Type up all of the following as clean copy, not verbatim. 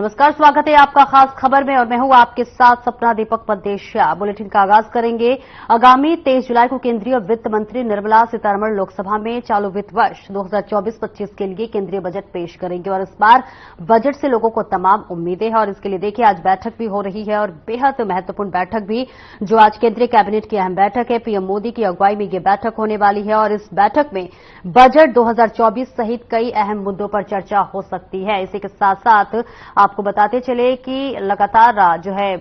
नमस्कार, स्वागत है आपका खास खबर में और मैं हूं आपके साथ सपना दीपक मदेशिया। बुलेटिन का आगाज करेंगे। आगामी 23 जुलाई को केंद्रीय वित्त मंत्री निर्मला सीतारमण लोकसभा में चालू वित्त वर्ष 2024-25 के लिए केंद्रीय बजट पेश करेंगे और इस बार बजट से लोगों को तमाम उम्मीदें हैं और इसके लिए देखिए आज बैठक भी हो रही है और बेहद महत्वपूर्ण बैठक भी, जो आज केंद्रीय कैबिनेट की अहम बैठक है। पीएम मोदी की अगुवाई में यह बैठक होने वाली है और इस बैठक में बजट 2024 सहित कई अहम मुद्दों पर चर्चा हो सकती है। इसी के साथ साथ आपको बताते चले कि लगातार जो है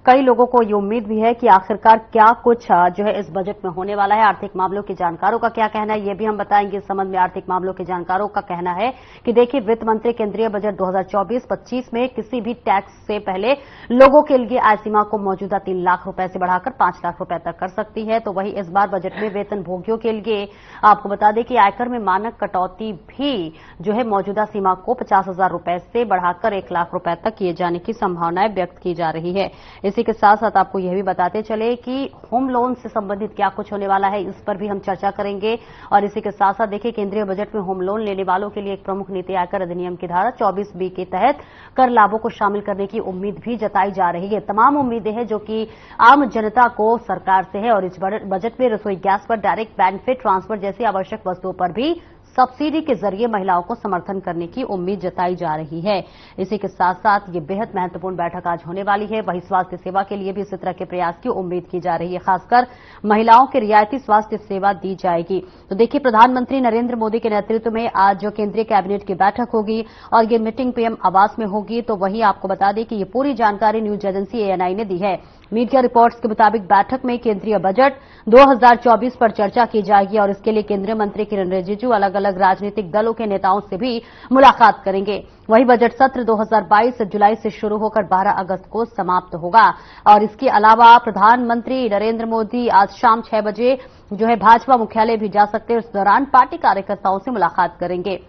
कई लोगों को ये उम्मीद भी है कि आखिरकार क्या कुछ जो है इस बजट में होने वाला है। आर्थिक मामलों के जानकारों का क्या कहना है, ये भी हम बताएंगे। इस संबंध में आर्थिक मामलों के जानकारों का कहना है कि देखिए, वित्त मंत्री केंद्रीय बजट 2024-25 में किसी भी टैक्स से पहले लोगों के लिए आय सीमा को मौजूदा 3 लाख रुपए से बढ़ाकर 5 लाख रुपए तक कर सकती है। तो वही इस बार बजट में वेतन भोगियों के लिए आपको बता दें कि आयकर में मानक कटौती भी जो है मौजूदा सीमा को 50,000 रुपए से बढ़ाकर 1 लाख रुपए तक किए जाने की संभावनाएं व्यक्त की जा रही है। इसी के साथ साथ आपको यह भी बताते चले कि होम लोन से संबंधित क्या कुछ होने वाला है, इस पर भी हम चर्चा करेंगे। और इसी के साथ साथ देखिए, केंद्रीय बजट में होम लोन लेने वालों के लिए एक प्रमुख नीति आयकर अधिनियम की धारा 24B के तहत कर लाभों को शामिल करने की उम्मीद भी जताई जा रही है। तमाम उम्मीदें हैं जो कि आम जनता को सरकार से है और इस बजट में रसोई गैस पर डायरेक्ट बेनिफिट ट्रांसफर जैसी आवश्यक वस्तुओं पर भी सब्सिडी के जरिए महिलाओं को समर्थन करने की उम्मीद जताई जा रही है। इसी के साथ साथ ये बेहद महत्वपूर्ण बैठक आज होने वाली है। वहीं स्वास्थ्य सेवा के लिए भी इसी तरह के प्रयास की उम्मीद की जा रही है। खासकर महिलाओं के रियायती स्वास्थ्य सेवा दी जाएगी। तो देखिए, प्रधानमंत्री नरेंद्र मोदी के नेतृत्व में आज जो केंद्रीय कैबिनेट की बैठक होगी और ये मीटिंग पीएम आवास में होगी। तो वहीं आपको बता दें कि ये पूरी जानकारी न्यूज एजेंसी ANI ने दी है। मीडिया रिपोर्ट्स के मुताबिक बैठक में केंद्रीय बजट 2024 पर चर्चा की जाएगी और इसके लिए केंद्रीय मंत्री किरण रिजिजू अलग अलग राजनीतिक दलों के नेताओं से भी मुलाकात करेंगे। वहीं बजट सत्र 2022 जुलाई से शुरू होकर 12 अगस्त को समाप्त होगा और इसके अलावा प्रधानमंत्री नरेंद्र मोदी आज शाम 6 बजे जो है भाजपा मुख्यालय भी जा सकते हैं। इस दौरान पार्टी कार्यकर्ताओं से मुलाकात करेंगे।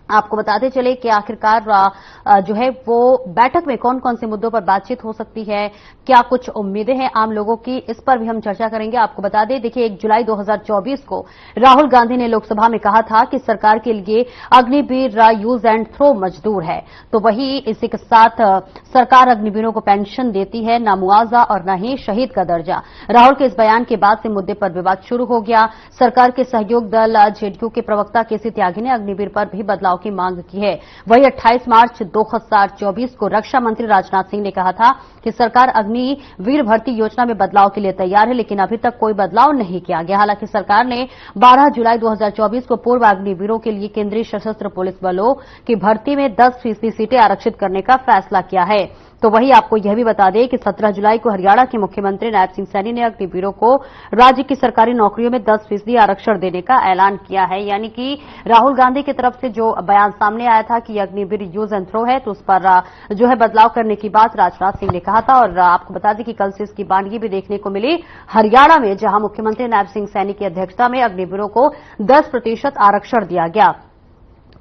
आपको बताते चले कि आखिरकार जो है वो बैठक में कौन कौन से मुद्दों पर बातचीत हो सकती है, क्या कुछ उम्मीदें हैं आम लोगों की, इस पर भी हम चर्चा करेंगे। आपको बता दें, देखिए 1 जुलाई 2024 को राहुल गांधी ने लोकसभा में कहा था कि सरकार के लिए अग्निवीर यूज एंड थ्रो मजदूर है। तो वही इसी के साथ सरकार अग्निवीरों को पेंशन देती है, न मुआवजा और न ही शहीद का दर्जा। राहुल के इस बयान के बाद से मुद्दे पर विवाद शुरू हो गया। सरकार के सहयोग दल JDU के प्रवक्ता KC त्यागी ने अग्निवीर पर भी बदलाव की मांग की है। वही 28 मार्च 2024 को रक्षा मंत्री राजनाथ सिंह ने कहा था कि सरकार अग्निवीर भर्ती योजना में बदलाव के लिए तैयार है, लेकिन अभी तक कोई बदलाव नहीं किया गया। हालांकि सरकार ने 12 जुलाई 2024 को पूर्व अग्निवीरों के लिए केंद्रीय सशस्त्र पुलिस बलों की भर्ती में 10% सीटें आरक्षित करने का फैसला किया है। तो वही आपको यह भी बता दें कि 17 जुलाई को हरियाणा के मुख्यमंत्री नायब सिंह सैनी ने अग्निवीरों को राज्य की सरकारी नौकरियों में 10% आरक्षण देने का ऐलान किया है। यानी कि राहुल गांधी की तरफ से जो बयान सामने आया था कि अग्निवीर यूज एंड थ्रो है, तो उस पर जो है बदलाव करने की बात राजनाथ सिंह ने कहा था। और आपको बता दें कि कल से इसकी बानगी भी देखने को मिली हरियाणा में, जहां मुख्यमंत्री नायब सिंह सैनी की अध्यक्षता में अग्निवीरों को 10% आरक्षण दिया गया।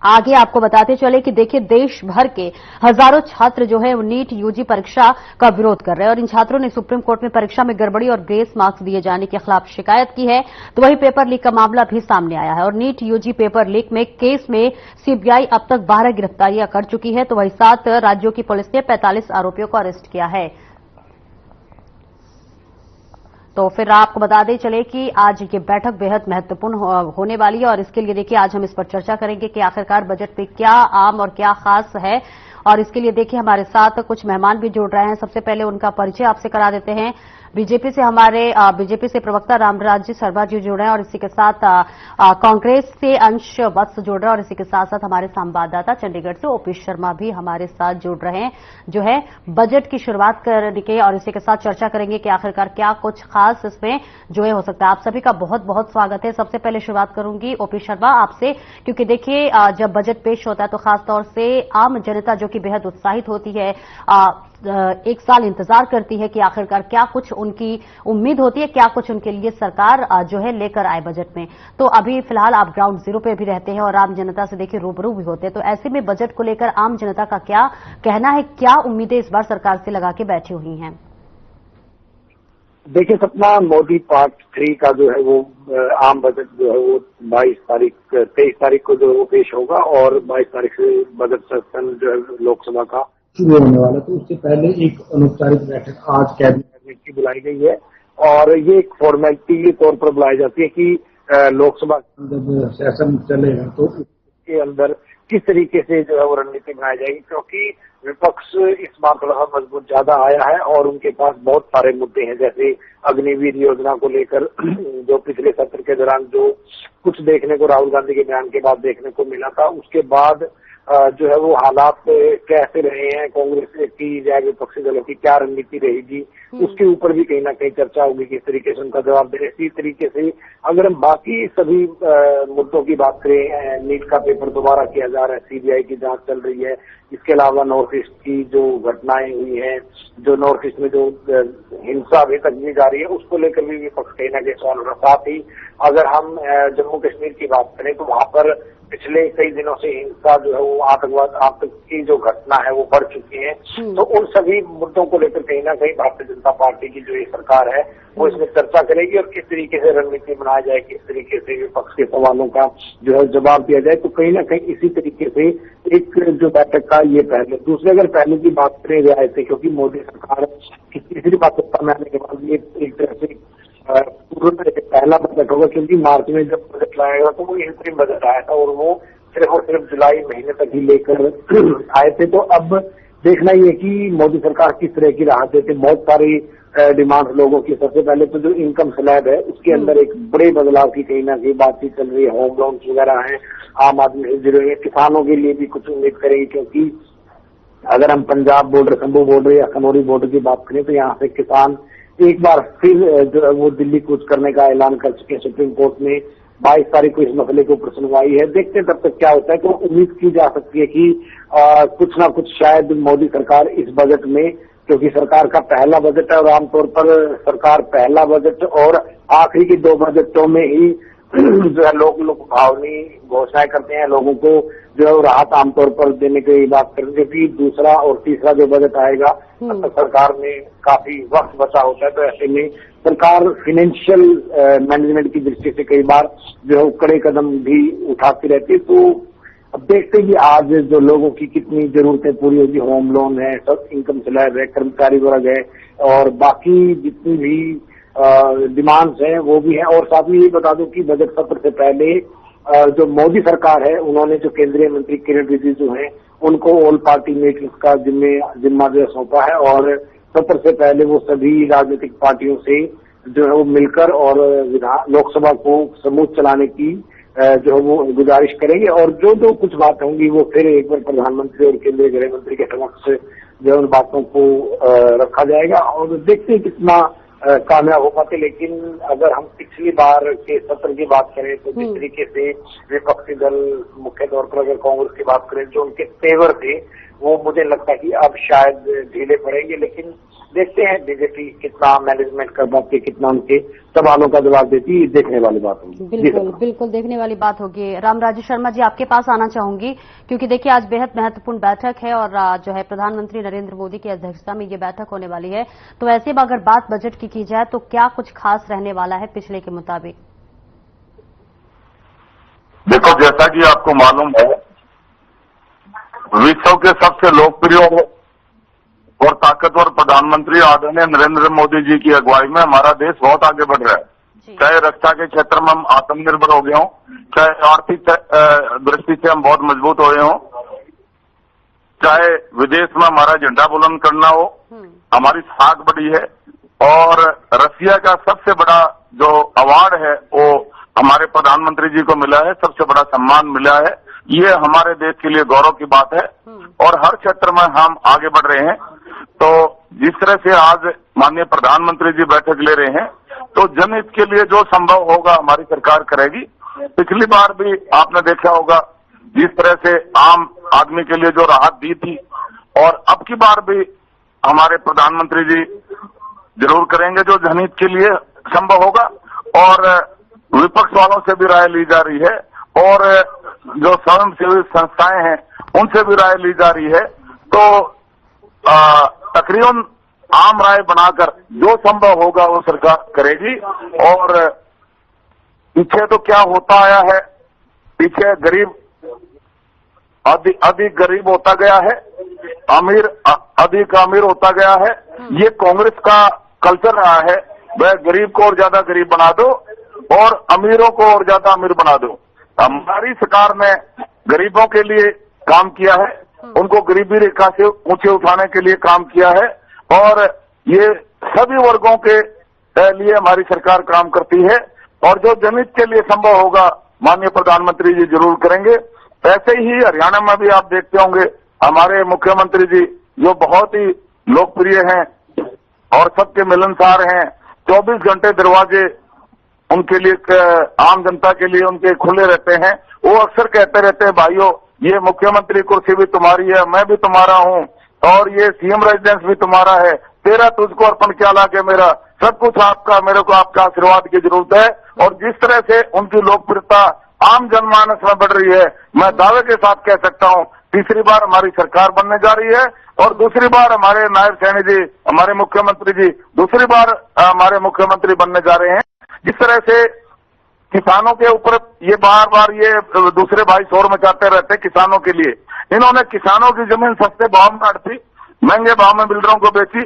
आगे आपको बताते चले कि देखिए, देश भर के हजारों छात्र जो है नीट यूजी परीक्षा का विरोध कर रहे हैं और इन छात्रों ने सुप्रीम कोर्ट में परीक्षा में गड़बड़ी और ग्रेस मार्क्स दिए जाने के खिलाफ शिकायत की है। तो वही पेपर लीक का मामला भी सामने आया है और नीट यूजी पेपर लीक में केस में CBI अब तक 12 गिरफ्तारियां कर चुकी है। तो वही 7 राज्यों की पुलिस ने 45 आरोपियों को अरेस्ट किया है। तो फिर आपको बता दें चले कि आज ये बैठक बेहद महत्वपूर्ण होने वाली है और इसके लिए देखिए आज हम इस पर चर्चा करेंगे कि आखिरकार बजट में क्या आम और क्या खास है। और इसके लिए देखिए हमारे साथ कुछ मेहमान भी जुड़ रहे हैं। सबसे पहले उनका परिचय आपसे करा देते हैं। बीजेपी से प्रवक्ता रामराज्य शर्मा जी जुड़ रहे हैं और इसी के साथ कांग्रेस से अंश वत्स जुड़ रहे हैं और इसी के साथ साथ हमारे संवाददाता चंडीगढ़ से OP शर्मा भी हमारे साथ जुड़ रहे हैं, जो है बजट की शुरुआत करने के और इसी के साथ चर्चा करेंगे कि आखिरकार क्या कुछ खास इसमें जो है हो सकता है। आप सभी का बहुत बहुत स्वागत है। सबसे पहले शुरुआत करूंगी OP शर्मा आपसे, क्योंकि देखिए जब बजट पेश होता है तो खासतौर से आम जनता जो कि बेहद उत्साहित होती है, एक साल इंतजार करती है कि आखिरकार क्या कुछ उनकी उम्मीद होती है, क्या कुछ उनके लिए सरकार जो है लेकर आए बजट में। तो अभी फिलहाल आप ग्राउंड जीरो पे भी रहते हैं और आम जनता से देखिए रूबरू भी होते हैं। तो ऐसे में बजट को लेकर आम जनता का क्या कहना है, क्या उम्मीदें इस बार सरकार से लगा के बैठी हुई हैं? देखिए सपना, मोदी पार्ट 3 का जो है वो आम बजट जो है वो 23 तारीख को जो है वो पेश होगा और 22 तारीख से बजट सत्र जो है लोकसभा का शुरू होने वाला, तो उससे पहले एक अनौपचारिक बैठक आज कैबिनेट की बुलाई गई है और ये एक फॉर्मेलिटी के तौर पर बुलाई जाती है कि लोकसभा जब सेशन चलेगा तो उसके अंदर किस तरीके से जो है वो रणनीति बनाई जाएगी, क्योंकि विपक्ष इस बार थोड़ा सा मजबूत ज्यादा आया है और उनके पास बहुत सारे मुद्दे हैं, जैसे अग्निवीर योजना को लेकर जो पिछले सत्र के दौरान जो कुछ देखने को राहुल गांधी के बयान के बाद देखने को मिला था, उसके बाद जो है वो हालात कैसे रहे हैं, कांग्रेस की या विपक्षी दलों की क्या रणनीति रहेगी, उसके ऊपर भी कहीं ना कहीं चर्चा होगी, किस तरीके से उनका जवाब दे। इसी तरीके से अगर हम बाकी सभी मुद्दों की बात करें, नीट का पेपर दोबारा किया जा रहा है, सीबीआई की जांच चल रही है, इसके अलावा नॉर्थ ईस्ट की जो घटनाएं हुई हैं, जो नॉर्थ ईस्ट में जो हिंसा अभी तक भी जारी है, उसको लेकर भी विपक्ष कहीं ना कहीं सवाल उठा। साथ ही अगर हम जम्मू कश्मीर की बात करें तो वहां पर पिछले कई दिनों से हिंसा जो है वो आतंक की जो घटना है वो बढ़ चुकी है, तो उन सभी मुद्दों को लेकर कहीं ना कहीं भारतीय जनता पार्टी की जो ये सरकार है वो इसमें चर्चा करेगी और किस तरीके से रणनीति बनाया जाए, किस तरीके से विपक्ष के सवालों का जो है जवाब दिया जाए। तो कहीं ना कहीं इसी तरीके से एक जो बैठक का ये पहले। दूसरे अगर पहले की बात करें रियायतें, क्योंकि मोदी सरकार की तीसरी बात सत्ता में आने के बाद ये एक तरह से पहला बजट होगा, क्योंकि मार्च में जब बजट लाया गया तो वो इंतरिम बजट आया था और वो सिर्फ और सिर्फ जुलाई महीने तक ही लेकर आए थे। तो अब देखना ही है कि मोदी सरकार किस तरह की राहत देते। बहुत सारी डिमांड लोगों की, सबसे पहले तो जो इनकम स्लैब है उसके अंदर एक बड़े बदलाव की कहीं ना कहीं बातचीत चल रही है, होम लोन्स वगैरह हैं, आम आदमी से जुड़े हुए किसानों के लिए भी कुछ उम्मीद करेंगे, क्योंकि अगर हम पंजाब बॉर्डर, शंभू बॉर्डर या खनौरी बॉर्डर की बात करें तो यहाँ से किसान एक बार फिर जो है वो दिल्ली कूच करने का ऐलान कर चुके हैं। सुप्रीम कोर्ट में 22 तारीख को इस मसले के ऊपर सुनवाई है, देखते हैं तब तक क्या होता है। तो उम्मीद की जा सकती है कि कुछ ना कुछ शायद मोदी सरकार इस बजट में, क्योंकि सरकार का पहला बजट है और आमतौर पर सरकार पहला बजट और आखिरी के 2 बजटों में ही जो है लोग भावनी घोषणाएं करते हैं, लोगों को जो है राहत आमतौर पर देने की बात करें, क्योंकि दूसरा और तीसरा जो बजट आएगा तब तक सरकार में काफी वक्त बचा होता है। तो ऐसे में सरकार फाइनेंशियल मैनेजमेंट की दृष्टि से कई बार जो है कड़े कदम भी उठाती रहती है। तो अब देखते हैं कि आज जो लोगों की कितनी जरूरतें पूरी होगी, होम लोन है, सब इनकम स्लैब है, कर्मचारी वर्ग है और बाकी जितनी भी डिमांड्स हैं वो भी हैं। और साथ में ये बता दूं कि बजट सत्र से पहले जो मोदी सरकार है उन्होंने जो केंद्रीय मंत्री किरण रिजिजू हैं उनको ऑल पार्टी मीटिंग्स का जिम्मा जो सौंपा है और सत्र से पहले वो सभी राजनीतिक पार्टियों से जो है वो मिलकर और लोकसभा को समूह चलाने की जो है वो गुजारिश करेंगे और जो कुछ बात होंगी वो फिर एक बार प्रधानमंत्री और केंद्रीय गृह मंत्री के समक्ष जो है उन बातों को रखा जाएगा और देखते हैं कितना कामयाब हो पाते। लेकिन अगर हम पिछली बार के सत्र की बात करें तो जिस तरीके से विपक्षी दल, मुख्य तौर पर अगर कांग्रेस की बात करें, जो उनके तेवर थे वो मुझे लगता है कि अब शायद ढीले पड़ेंगे। लेकिन देखते हैं बीजेपी कितना मैनेजमेंट कर पाती है, कितना उनके सवालों का जवाब देती है, देखने वाली बात होगी। बिल्कुल देखने वाली बात होगी। रामराजू शर्मा जी, आपके पास आना चाहूंगी क्योंकि देखिए आज बेहद महत्वपूर्ण बैठक है और जो है प्रधानमंत्री नरेंद्र मोदी की अध्यक्षता में ये बैठक होने वाली है। तो ऐसे में अगर बात बजट की जाए तो क्या कुछ खास रहने वाला है पिछले के मुताबिक? देखो, जैसा कि आपको मालूम है, विश्व के सबसे लोकप्रिय और ताकतवर प्रधानमंत्री आदरणीय नरेंद्र मोदी जी की अगुवाई में हमारा देश बहुत आगे बढ़ रहा है। चाहे रक्षा के क्षेत्र में हम आत्मनिर्भर हो गए हों, चाहे आर्थिक दृष्टि से हम बहुत मजबूत हो गए हों, चाहे विदेश में हमारा झंडा बुलंद करना हो, हमारी साख बढ़ी है और रसिया का सबसे बड़ा जो अवार्ड है वो हमारे प्रधानमंत्री जी को मिला है, सबसे बड़ा सम्मान मिला है। ये हमारे देश के लिए गौरव की बात है और हर क्षेत्र में हम आगे बढ़ रहे हैं। तो जिस तरह से आज माननीय प्रधानमंत्री जी बैठक ले रहे हैं तो जनहित के लिए जो संभव होगा हमारी सरकार करेगी। पिछली बार भी आपने देखा होगा जिस तरह से आम आदमी के लिए जो राहत दी थी और अब की बार भी हमारे प्रधानमंत्री जी जरूर करेंगे जो जनहित के लिए संभव होगा। और विपक्ष वालों से भी राय ली जा रही है और जो स्वयंसेवी संस्थाएं हैं उनसे भी राय ली जा रही है। तो तकरीबन आम राय बनाकर जो संभव होगा वो सरकार करेगी। और पीछे तो क्या होता आया है, पीछे गरीब अधिक गरीब होता गया है, अधिक अमीर होता गया है। ये कांग्रेस का कल्चर रहा है, वह गरीब को और ज्यादा गरीब बना दो और अमीरों को और ज्यादा अमीर बना दो। हमारी सरकार ने गरीबों के लिए काम किया है, उनको गरीबी रेखा से ऊंचे उठाने के लिए काम किया है और ये सभी वर्गों के लिए हमारी सरकार काम करती है और जो जनहित के लिए संभव होगा माननीय प्रधानमंत्री जी जरूर करेंगे। ऐसे ही हरियाणा में भी आप देखते होंगे हमारे मुख्यमंत्री जी जो बहुत ही लोकप्रिय हैं और सबके मिलनसार हैं, 24 घंटे दरवाजे उनके लिए आम जनता के लिए उनके खुले रहते हैं। वो अक्सर कहते रहते हैं, भाइयों ये मुख्यमंत्री कुर्सी भी तुम्हारी है, मैं भी तुम्हारा हूं और ये सीएम रेजिडेंस भी तुम्हारा है, तेरा तुझको अर्पण क्या लागे मेरा, सब कुछ आपका, मेरे को आपका आशीर्वाद की जरूरत है। और जिस तरह से उनकी लोकप्रियता आम जनमानस में बढ़ रही है, मैं दावे के साथ कह सकता हूं तीसरी बार हमारी सरकार बनने जा रही है और दूसरी बार हमारे नायब सैनी जी, हमारे मुख्यमंत्री जी दूसरी बार हमारे मुख्यमंत्री बनने जा रहे हैं। जिस तरह से किसानों के ऊपर ये बार बार ये दूसरे भाई शोर मचाते रहते किसानों के लिए, इन्होंने किसानों की जमीन सस्ते भाव में काटी, महंगे भाव में बिल्डरों को बेची।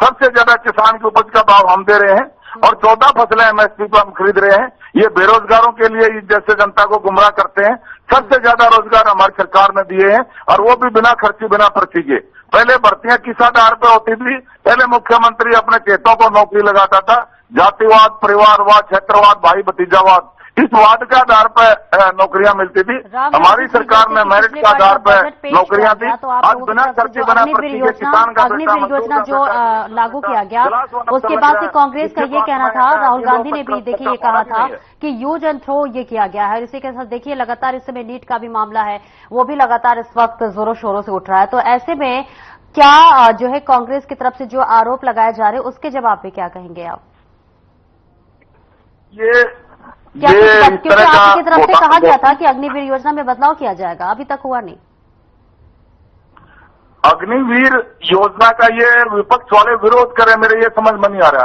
सबसे ज्यादा किसान की उपज का भाव हम दे रहे हैं और 14 फसलें एमएसपी पर हम खरीद रहे हैं। ये बेरोजगारों के लिए जैसे जनता को गुमराह करते हैं, सबसे ज्यादा रोजगार हमारी सरकार ने दिए हैं और वो भी बिना खर्ची बिना पर्ची के। पहले भर्तियां किस आधार पर होती थी, पहले मुख्यमंत्री अपने चेतों को नौकरी लगाता था, जातिवाद, परिवारवाद, क्षेत्रवाद, भाई भतीजावाद, इस वाद के आधार पर नौकरियां मिलती थी। हमारी सरकार ने मेरिट के आधार पर नौकरियां दी। आज बिना खर्चे बिना पर्ची के किसान का अग्निवीर योजना जो लागू किया गया, उसके बाद से कांग्रेस का ये कहना था, राहुल गांधी ने भी देखिए ये कहा था कि यूज एंड थ्रो ये किया गया है। इसी के साथ देखिए लगातार इस समय नीट का भी मामला है, वो भी लगातार इस वक्त जोरों शोरों से उठ रहा है। तो ऐसे में क्या जो है कांग्रेस की तरफ से जो आरोप लगाए जा रहे हैं उसके जवाब में क्या कहेंगे आप? क्योंकि आपकी तरफ से कहा गया था कि अग्निवीर योजना में बदलाव किया जाएगा, अभी तक हुआ नहीं। अग्निवीर योजना का ये विपक्ष वाले विरोध करें, मेरे ये समझ में नहीं आ रहा।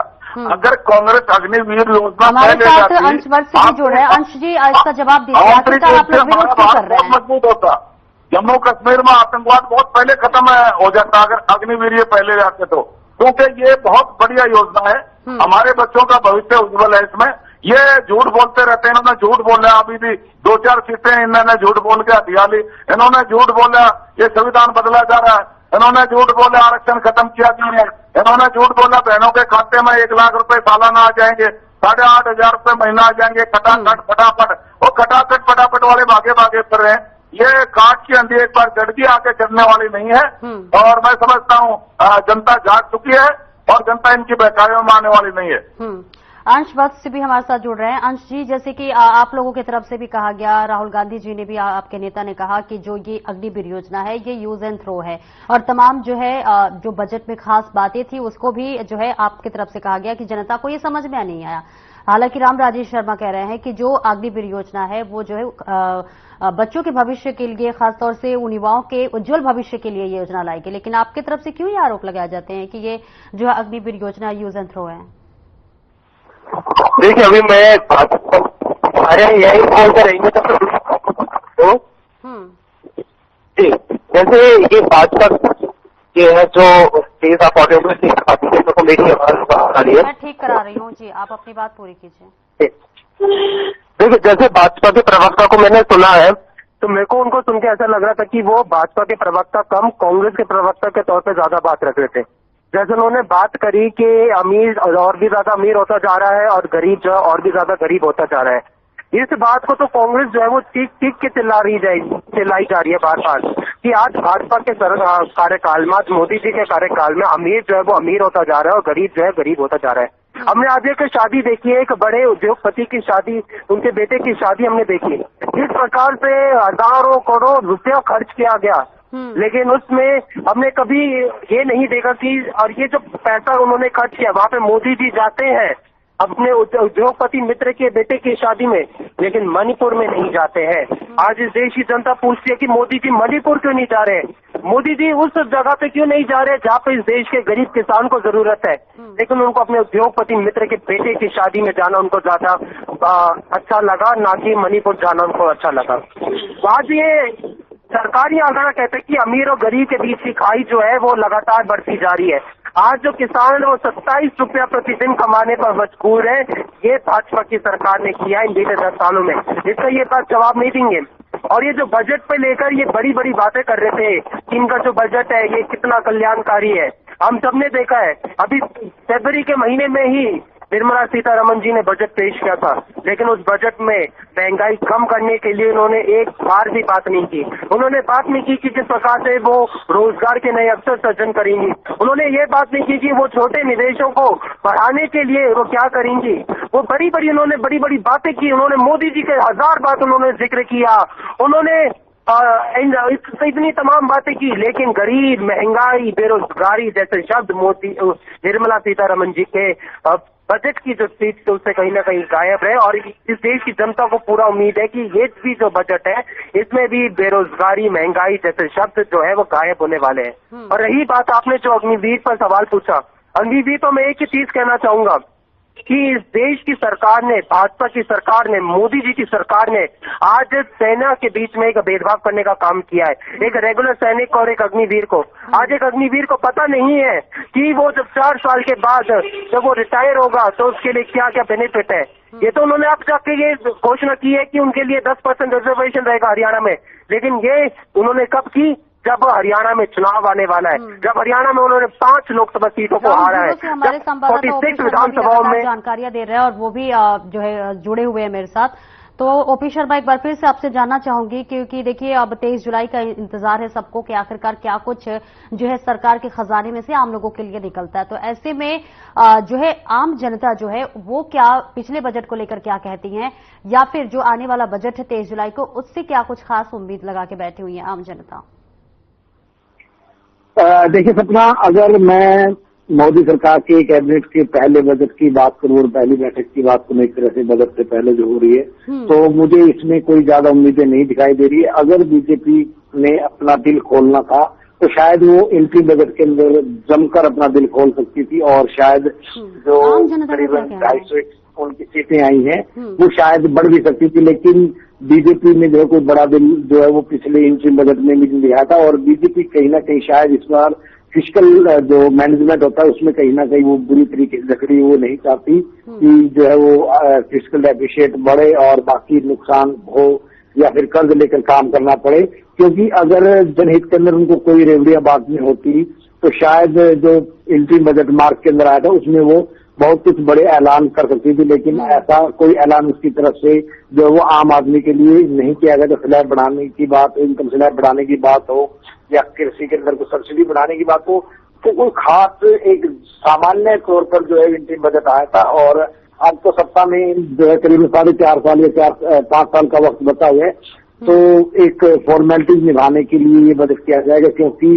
अगर कांग्रेस अग्निवीर योजना हमारे साथ अंश वर्ष से भी जुड़ रहे हैं। अंश जी इसका जवाब दीजिए, आखिरकार आप लोग विरोध क्यों कर रहे हैं? मजबूत होता, जम्मू कश्मीर में आतंकवाद बहुत पहले खत्म हो जाता अगर अग्निवीर ये पहले जाते तो, क्योंकि ये बहुत बढ़िया योजना है। हमारे बच्चों का भविष्य उज्जवल है इसमें। ये झूठ बोलते रहते हैं, इन्होंने झूठ बोला, अभी भी 2-4 सीटें इन्होंने झूठ बोल के हथिया ली, इन्होंने झूठ बोला ये संविधान बदला जा रहा है, इन्होंने झूठ बोला आरक्षण खत्म किया जा रहा है, इन्होंने झूठ बोला बहनों के खाते में 1 लाख रुपए सालाना आ जाएंगे, 8,500 रुपए महीना आ जाएंगे, खटाखट फटाफट। वो खटाखट फटाफट वाले भागे भागे फिर रहे हैं। ये काट की अंधी एक बार गड़गी आके चढ़ने वाली नहीं है और मैं समझता हूँ जनता जाग चुकी है और जनता इनकी बहकावे में आने वाली नहीं है। अंश वक्त से भी हमारे साथ जुड़ रहे हैं। अंश जी, जैसे कि आप लोगों की तरफ से भी कहा गया, राहुल गांधी जी ने भी, आपके नेता ने कहा कि जो ये अग्निवीर योजना है ये यूज एंड थ्रो है और तमाम जो है जो बजट में खास बातें थी उसको भी जो है आपकी तरफ से कहा गया कि जनता को ये समझ में नहीं आया। हालांकि राम राजेश शर्मा कह रहे हैं कि जो अग्निवीर योजना है वो जो है बच्चों के भविष्य के लिए, खासतौर से उन युवाओं के उज्जवल भविष्य के लिए ये योजना लाई गई। लेकिन आपकी तरफ से क्यों ये आरोप लगाए जाते हैं कि ये जो है अग्निवीर योजना यूज एंड थ्रो है? देखिए अभी मैं यही बोल कर रहेंगे तो जी, जैसे ये भाजपा ये है जो चीज आप मैं ठीक करा रही हूँ जी, आप अपनी बात पूरी कीजिए। देखिए जैसे भाजपा के प्रवक्ता को मैंने सुना है तो मेरे को उनको सुन के ऐसा लग रहा था कि वो भाजपा के प्रवक्ता कम कांग्रेस के प्रवक्ता के तौर पे ज्यादा बात रख रहे थे। जैसे उन्होंने बात करी कि अमीर और भी ज्यादा अमीर होता जा रहा है और गरीब जो और भी ज्यादा गरीब होता जा रहा है, इस बात को तो कांग्रेस जो है वो चीख के चिल्लाई जा रही है बार बार कि आज भाजपा के कार्यकाल में, आज मोदी जी के कार्यकाल में अमीर जो है वो अमीर होता जा रहा है और गरीब जो है गरीब होता जा रहा है। हमने आज एक शादी देखी है, एक बड़े उद्योगपति की शादी, उनके बेटे की शादी हमने देखी, जिस प्रकार से हजारों करोड़ रुपया खर्च किया गया, लेकिन उसमें हमने कभी ये नहीं देखा कि और ये जो पैसा उन्होंने खर्च किया वहाँ पे मोदी जी जाते हैं अपने उद्योगपति मित्र के बेटे की शादी में, लेकिन मणिपुर में नहीं जाते हैं। आज इस देश की जनता पूछती है कि मोदी जी मणिपुर क्यों नहीं जा रहे हैं, मोदी जी उस जगह पे क्यों नहीं जा रहे जहाँ पे इस देश के गरीब किसान को जरूरत है, लेकिन उनको अपने उद्योगपति मित्र के बेटे की शादी में जाना उनको ज्यादा अच्छा लगा, ना कि मणिपुर जाना उनको अच्छा लगा। आज ये सरकारी आंकड़ा कहते हैं कि अमीर और गरीब के बीच की खाई जो है वो लगातार बढ़ती जा रही है। आज जो किसान है वो 27 रुपया प्रतिदिन कमाने पर मजबूर है। ये भाजपा की सरकार ने किया इन बीते 10 सालों में। इसका ये बात जवाब नहीं देंगे। और ये जो बजट पे लेकर ये बड़ी बड़ी बातें कर रहे थे कि इनका जो बजट है ये कितना कल्याणकारी है, हम सबने देखा है। अभी फरवरी के महीने में ही निर्मला सीतारमण जी ने बजट पेश किया था, लेकिन उस बजट में महंगाई कम करने के लिए उन्होंने एक बार भी बात नहीं की। उन्होंने बात नहीं की कि किस प्रकार से वो रोजगार के नए अवसर सृजन करेंगी। उन्होंने ये बात नहीं की कि वो छोटे निवेशों को बढ़ाने के लिए वो क्या करेंगी। वो उन्होंने बड़ी बड़ी बातें की। उन्होंने मोदी जी के 1000 बात उन्होंने जिक्र किया। उन्होंने इतनी तमाम बातें की, लेकिन गरीब, महंगाई, बेरोजगारी जैसे शब्द निर्मला सीतारमण जी के बजट की जो स्पीच थी उससे कहीं ना कहीं गायब है। और इस देश की जनता को पूरा उम्मीद है कि ये भी जो बजट है इसमें भी बेरोजगारी, महंगाई जैसे शब्द जो है वो गायब होने वाले हैं। और रही बात आपने जो अग्निवीर पर सवाल पूछा, अग्निवीर तो मैं एक ही चीज कहना चाहूंगा कि इस देश की सरकार ने, भाजपा की सरकार ने, मोदी जी की सरकार ने आज सेना के बीच में एक भेदभाव करने का काम किया है। एक रेगुलर सैनिक और एक अग्निवीर को, आज एक अग्निवीर को पता नहीं है कि वो जब 4 साल के बाद जब वो रिटायर होगा तो उसके लिए क्या क्या बेनिफिट है। ये तो उन्होंने अब जाके ये घोषणा की है कि उनके लिए 10% रिजर्वेशन रहेगा हरियाणा में, लेकिन ये उन्होंने कब की, जब हरियाणा में चुनाव आने वाला है, जब हरियाणा में उन्होंने 5 लोकसभा सीटों को हारा है, हमारे संवाददाता 46 विधानसभाओं में जानकारियां दे रहे हैं और वो भी जो है जुड़े हुए हैं मेरे साथ। तो ओपी शर्मा, एक बार फिर से आपसे जानना चाहूंगी क्योंकि देखिए अब 23 जुलाई का इंतजार है सबको कि आखिरकार क्या कुछ जो है सरकार के खजाने में से आम लोगों के लिए निकलता है। तो ऐसे में जो है आम जनता जो है वो क्या पिछले बजट को लेकर क्या कहती हैं, या फिर जो आने वाला बजट है 23 जुलाई को उससे क्या कुछ खास उम्मीद लगा के बैठी हुई है आम जनता? देखिए सपना, अगर मैं मोदी सरकार के कैबिनेट के पहले बजट की बात करूं और पहली बैठक की बात करूं एक तरह से बजट से पहले जो हो रही है, तो मुझे इसमें कोई ज्यादा उम्मीदें नहीं दिखाई दे रही है। अगर बीजेपी ने अपना दिल खोलना था तो शायद वो एंट्री बजट के अंदर जमकर अपना दिल खोल सकती थी और शायद जो करीबन 250 उनकी सीटें आई हैं वो शायद बढ़ भी सकती थी, लेकिन बीजेपी ने जो है कोई बड़ा दिल जो है वो पिछले इंट्रीम बजट में भी दिया था। और बीजेपी कहीं ना कहीं शायद इस बार फिस्कल जो मैनेजमेंट होता है उसमें कहीं ना कहीं वो बुरी तरीके से लकड़ी वो नहीं चाहती कि जो है वो फिस्कल डेफिसिट बढ़े और बाकी नुकसान हो या फिर कर्ज लेकर काम करना पड़े। क्योंकि अगर जनहित के अंदर उनको कोई रेवड़ियां बांटनी होती तो शायद जो इंट्रीम बजट मार्च के अंदर आया था उसमें वो बहुत कुछ बड़े ऐलान कर सकती थी, लेकिन ऐसा कोई ऐलान उसकी तरफ से जो वो आम आदमी के लिए नहीं किया गया। तो स्लैब बढ़ाने की बात, इनकम स्लैब बढ़ाने की बात हो या कृषि के अंदर कोई सब्सिडी बढ़ाने की बात हो, तो कोई खास एक सामान्य तौर पर जो है इंट्रीम बजट आया था। और अब तो सत्ता में जो है करीब 4.5 साल या 5 साल का वक्त बचा हुआ है, तो एक फॉर्मेलिटीज निभाने के लिए ये बजट किया जाएगा, क्योंकि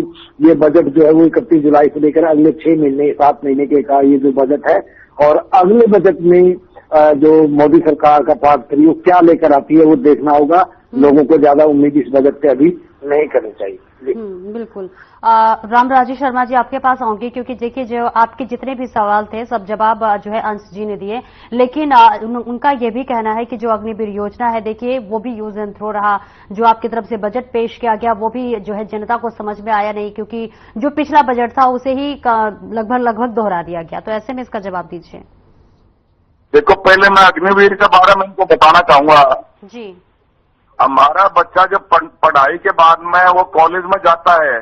ये बजट जो है वो 31 जुलाई से लेकर अगले 6 महीने 7 महीने के का ये जो बजट है। और अगले बजट में जो मोदी सरकार का पार्ट 3 वो क्या लेकर आती है वो देखना होगा। लोगों को ज्यादा उम्मीद इस बजट से अभी नहीं करनी चाहिए। बिल्कुल। रामराजी शर्मा जी, आपके पास आऊंगी क्योंकि देखिए जो आपके जितने भी सवाल थे सब जवाब जो है अंश जी ने दिए, लेकिन उनका ये भी कहना है कि जो अग्निवीर योजना है देखिए वो भी यूज एंड थ्रो रहा। जो आपकी तरफ से बजट पेश किया गया वो भी जो है जनता को समझ में आया नहीं, क्योंकि जो पिछला बजट था उसे ही लगभग दोहरा दिया गया। तो ऐसे में इसका जवाब दीजिए। देखो, पहले मैं अग्निवीर के बारे में इनको बताना चाहूंगा जी। हमारा बच्चा जब पढ़ाई के बाद में वो कॉलेज में जाता है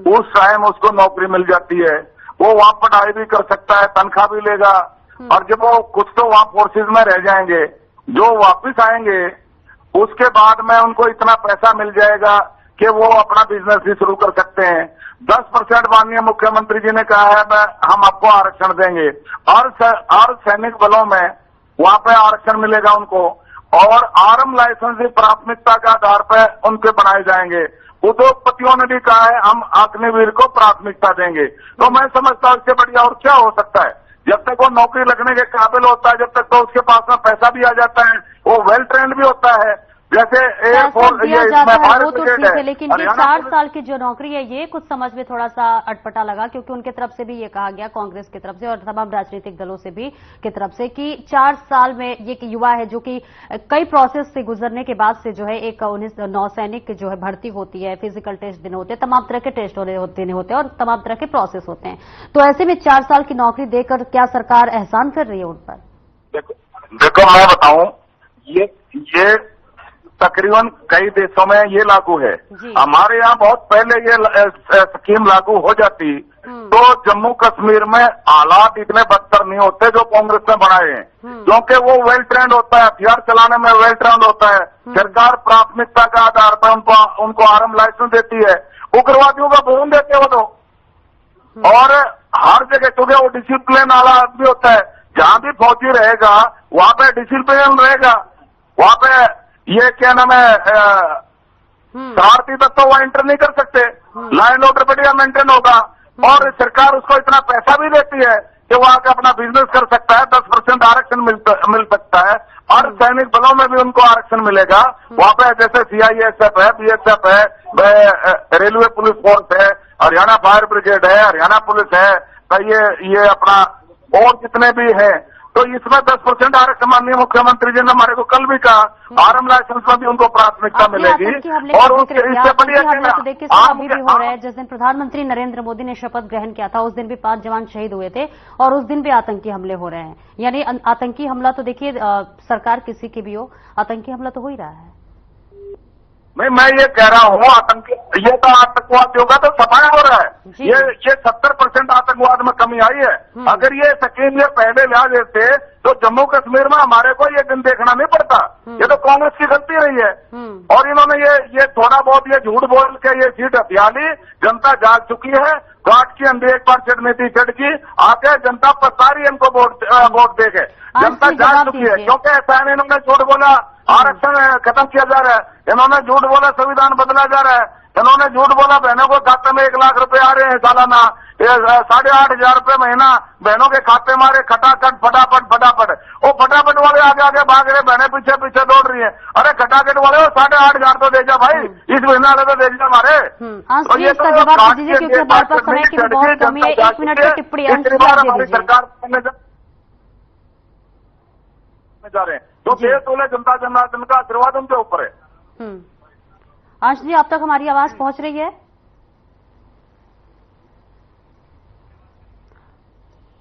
उस टाइम उसको नौकरी मिल जाती है, वो वहाँ पढ़ाई भी कर सकता है, तनख्वाह भी लेगा। और जब वो कुछ तो वहाँ फोर्सेज में रह जाएंगे, जो वापस आएंगे उसके बाद में उनको इतना पैसा मिल जाएगा कि वो अपना बिजनेस भी शुरू कर सकते हैं। 10% माननीय मुख्यमंत्री जी ने कहा है हम आपको आरक्षण देंगे और सैनिक बलों में वहाँ पे आरक्षण मिलेगा उनको, और आर्म लाइसेंस भी प्राथमिकता के आधार पर उनके बनाए जाएंगे। उद्योगपतियों ने भी कहा है हम अग्निवीर को प्राथमिकता देंगे। तो मैं समझता हूँ इससे बढ़िया और क्या हो सकता है। जब तक वो नौकरी लगने के काबिल होता है, जब तक तो उसके पास में पैसा भी आ जाता है, वो वेल ट्रेंड भी होता है, जैसे एयरफोर्स दिया जाता है वो तो ठीक है, लेकिन ये 4 साल की जो नौकरी है ये कुछ समझ में थोड़ा सा अटपटा लगा, क्योंकि उनके तरफ से भी ये कहा गया, कांग्रेस की तरफ से और तमाम राजनीतिक दलों से भी की तरफ से, कि 4 साल में ये युवा है जो कि कई प्रोसेस से गुजरने के बाद से जो है एक नौसैनिक जो है भर्ती होती है, फिजिकल टेस्ट देने होते हैं, तमाम तरह के टेस्ट देने होते हैं और तमाम तरह के प्रोसेस होते हैं। तो ऐसे में 4 साल की नौकरी देकर क्या सरकार एहसान कर रही है उन पर? देखो मैं बताऊं, ये तकरीबन कई देशों में ये लागू है। हमारे यहाँ बहुत पहले ये स्कीम लागू हो जाती तो जम्मू कश्मीर में हालात इतने बदतर नहीं होते जो कांग्रेस ने बनाए हैं, क्योंकि वो वेल ट्रेंड होता है, हथियार चलाने में वेल ट्रेंड होता है। सरकार प्राथमिकता के आधार पर उनको आर्म लाइसेंस देती है, उग्रवादियों का भून देते हो तो, और हर जगह, क्योंकि वो डिसिप्लिन वाला आदमी होता है, जहां भी फौजी रहेगा वहां पे डिसिप्लिन रहेगा, वहां पे ये क्या नाम है शरारती तत्व तो वहां एंटर नहीं कर सकते, लाइन ऑर्डर बढ़िया मेंटेन होगा, और सरकार उसको इतना पैसा भी देती है कि वो आके अपना बिजनेस कर सकता है, 10% आरक्षण मिल सकता है, और सैनिक बलों में भी उनको आरक्षण मिलेगा। वहां पे जैसे CISF है, BSF है, रेलवे पुलिस फोर्स है, हरियाणा फायर ब्रिगेड है, हरियाणा पुलिस है, तो ये अपना और जितने भी हैं, तो इसमें 10% आरक्षण माननीय मुख्यमंत्री जी ने हमारे को कल भी कहा, आर्म लाइसेंस में भी उनको प्राथमिकता मिलेगी। और इससे बढ़िया तो देखिए अभी भी हो रहा है। जिस दिन प्रधानमंत्री नरेंद्र मोदी ने शपथ ग्रहण किया था उस दिन भी 5 जवान शहीद हुए थे और उस दिन भी आतंकी हमले हो रहे हैं। यानी आतंकी हमला तो देखिए सरकार किसी की भी हो, आतंकी हमला तो हो ही रहा है। मैं ये कह रहा हूँ ये तो आतंकवाद होगा तो सफाया हो रहा है। ये 70% आतंकवाद में कमी आई है। अगर ये स्कीम ये पहले ला देते तो जम्मू कश्मीर में हमारे को ये दिन देखना नहीं पड़ता। ये तो कांग्रेस की गलती नहीं है, और इन्होंने ये थोड़ा बहुत ये झूठ बोल के ये सीट हथिया ली। जनता जाग चुकी है, गांठ की अंधी एक बार चढ़ चढ़ आके जनता पता रही इनको वोट देके, जनता जाग चुकी है। क्योंकि ऐसा है, इन्होंने झूठ बोला आरक्षण खत्म किया जा रहा है, इन्होंने झूठ बोला संविधान बदला जा रहा है, इन्होंने झूठ बोला बहनों को खाते में 1 लाख रुपए आ रहे हैं सालाना, 8,500 रुपए महीना बहनों के खाते मारे, खटाखट फटाफट वो फटाफट वाले आगे भाग रहे, बहनें पीछे पीछे दौड़ रही है। अरे खटाखट वाले 8,500 तो दे जा भाई, इस महीना वाले तो दे जा हमारे। तो ये तो जवाब दीजिए क्योंकि हमारे पास समय की बहुत कमी है। 1 मिनट की टिप्पणी हमारी सरकार जा रहे हैं, तो देश तोले जनता जनार्दन का आशीर्वाद उनके ऊपर है। अंश जी, आप तक हमारी आवाज पहुंच रही है?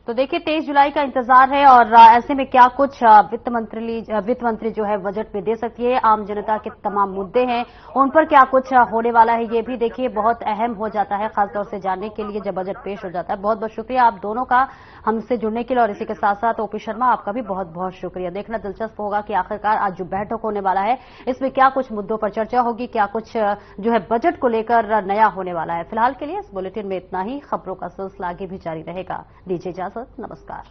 तो देखिए 23 जुलाई का इंतजार है और ऐसे में क्या कुछ वित्त मंत्री जो है बजट में दे सकती है। आम जनता के तमाम मुद्दे हैं, उन पर क्या कुछ होने वाला है ये भी देखिए बहुत अहम हो जाता है, खासतौर से जानने के लिए जब बजट पेश हो जाता है। बहुत बहुत शुक्रिया आप दोनों का हमसे जुड़ने के लिए, और इसी के साथ साथ ओपी शर्मा आपका भी बहुत बहुत शुक्रिया। देखना दिलचस्प होगा कि आखिरकार आज जो बैठक होने वाला है इसमें क्या कुछ मुद्दों पर चर्चा होगी, क्या कुछ जो है बजट को लेकर नया होने वाला है। फिलहाल के लिए इस बुलेटिन में इतना ही। खबरों का सिलसिला आगे भी जारी रहेगा। दीजिए इजाजत, नमस्कार।